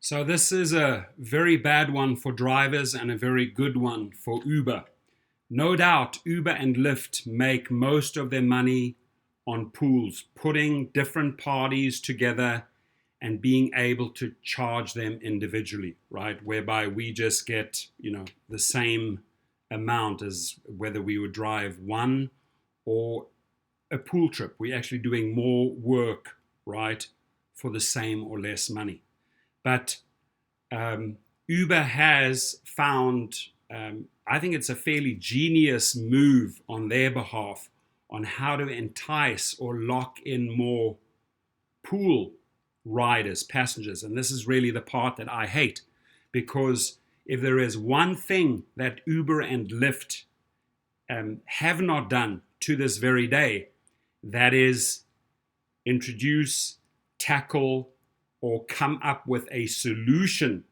So this is a very bad one for drivers and a very good one for Uber. No doubt, Uber and Lyft make most of their money on pools, putting different parties together and being able to charge them individually, right? Whereby we just get, the same amount as whether we would drive one or a pool trip. We're actually doing more work, right, for the same or less money. But Uber has found, I think it's a fairly genius move on their behalf on how to entice or lock in more pool riders, passengers. And this is really the part that I hate, because if there is one thing that Uber and Lyft have not done to this very day, that is introduce, tackle, or come up with a solution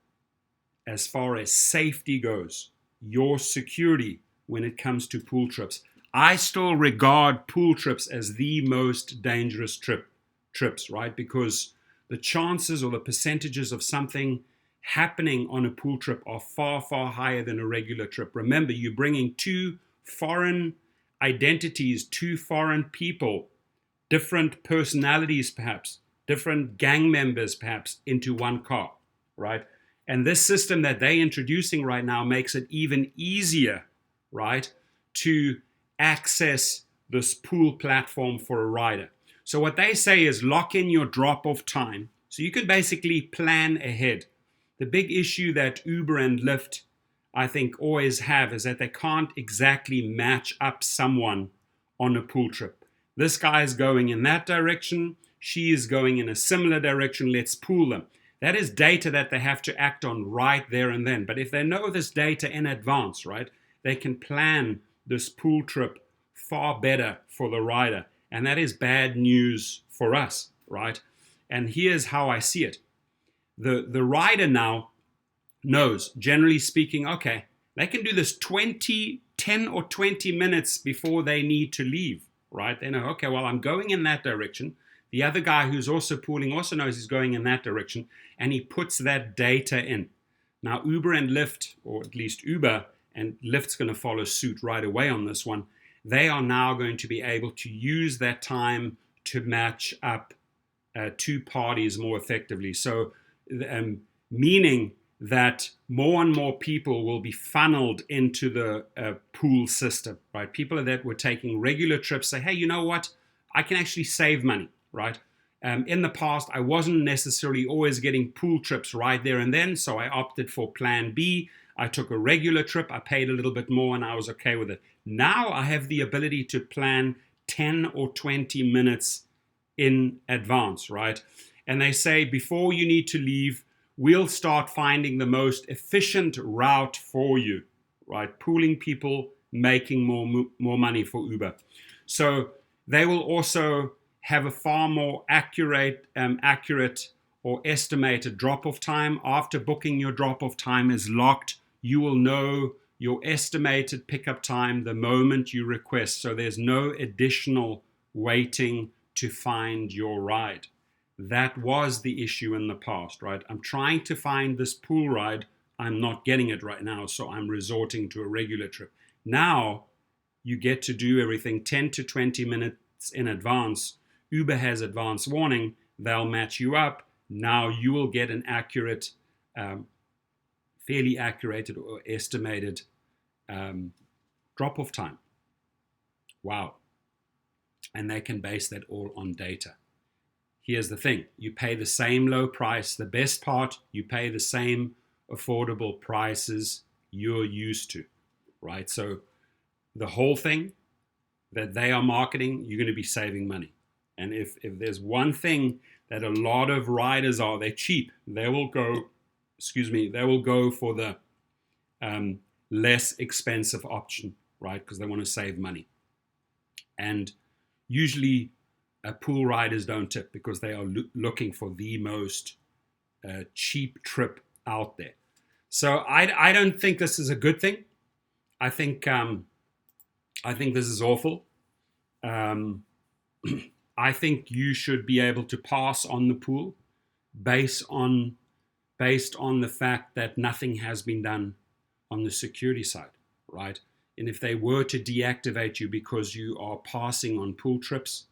as far as safety goes, your security when it comes to pool trips. I still regard pool trips as the most dangerous trips, right? Because the chances or the percentages of something happening on a pool trip are far, far higher than a regular trip. Remember, you're bringing two foreign identities, two foreign people, different personalities perhaps, different gang members perhaps, into one car, right? And this system that they're introducing right now makes it even easier, right, to access this pool platform for a rider. So what they say is lock in your drop-off time. So you can basically plan ahead. The big issue that Uber and Lyft, I think, always have is that they can't exactly match up someone on a pool trip. This guy is going in that direction. She is going in a similar direction. Let's pool them. That is data that they have to act on right there and then. But if they know this data in advance, right, they can plan this pool trip far better for the rider. And that is bad news for us, right? And here's how I see it. The rider now knows, generally speaking, okay, they can do this 10 or 20 minutes before they need to leave, right? They know, okay, well, I'm going in that direction. The other guy who's also pooling also knows he's going in that direction, and he puts that data in. Now, Uber and Lyft, or at least Uber, and Lyft's going to follow suit right away on this one, they are now going to be able to use that time to match up two parties more effectively. So, meaning that more and more people will be funneled into the pool system, right? People that were taking regular trips say, hey, you know what? I can actually save money, right? In the past, I wasn't necessarily always getting pool trips right there and then, so I opted for plan B. I took a regular trip, I paid a little bit more, and I was okay with it. Now I have the ability to plan 10 or 20 minutes in advance, right? And they say before you need to leave, we'll start finding the most efficient route for you, right? Pooling people, making more money for Uber. So they will also have a far more accurate or estimated drop-off time. After booking, your drop-off time is locked. You will know your estimated pickup time the moment you request. So there's no additional waiting to find your ride. That was the issue in the past, right? I'm trying to find this pool ride. I'm not getting it right now, so I'm resorting to a regular trip. Now you get to do everything 10 to 20 minutes in advance. Uber has advance warning. They'll match you up. Now you will get an accurate, fairly accurate or estimated drop-off time. Wow. And they can base that all on data. Here's the thing. You pay the same low price. The best part, you pay the same affordable prices you're used to, right? So the whole thing that they are marketing, you're going to be saving money. And if there's one thing that a lot of riders are, they're cheap. They will go for the less expensive option, right? Because they want to save money. And usually pool riders don't tip because they are looking for the most cheap trip out there. So I don't think this is a good thing. I think this is awful. I think you should be able to pass on the pool based on based on the fact that nothing has been done on the security side, right? And if they were to deactivate you because you are passing on pool trips,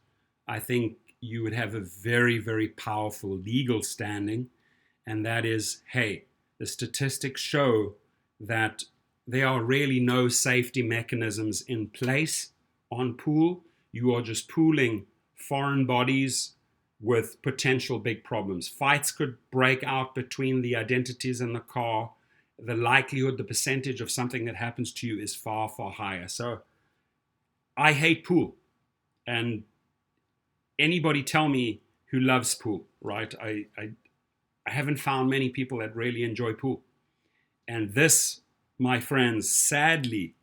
I think you would have a very, very powerful legal standing. And that is, hey, the statistics show that there are really no safety mechanisms in place on pool. You are just pooling foreign bodies with potential big problems. Fights could break out between the identities in the car. The likelihood, the percentage of something that happens to you is far, far higher. So I hate pool. And anybody tell me who loves pool, right? I haven't found many people that really enjoy pool. And this, my friends, sadly,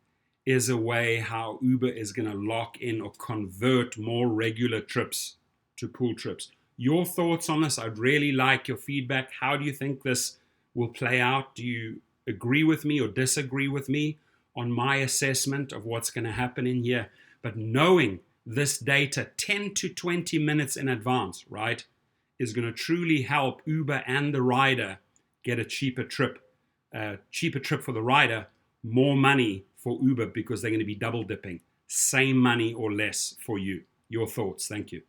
is a way how Uber is going to lock in or convert more regular trips to pool trips. Your thoughts on this? I'd really like your feedback. How do you think this will play out? Do you agree with me or disagree with me on my assessment of what's going to happen in here? But knowing this data 10 to 20 minutes in advance, right, is going to truly help Uber and the rider get a cheaper trip for the rider, more money for Uber because they're going to be double dipping, same money or less for you. Your thoughts? Thank you.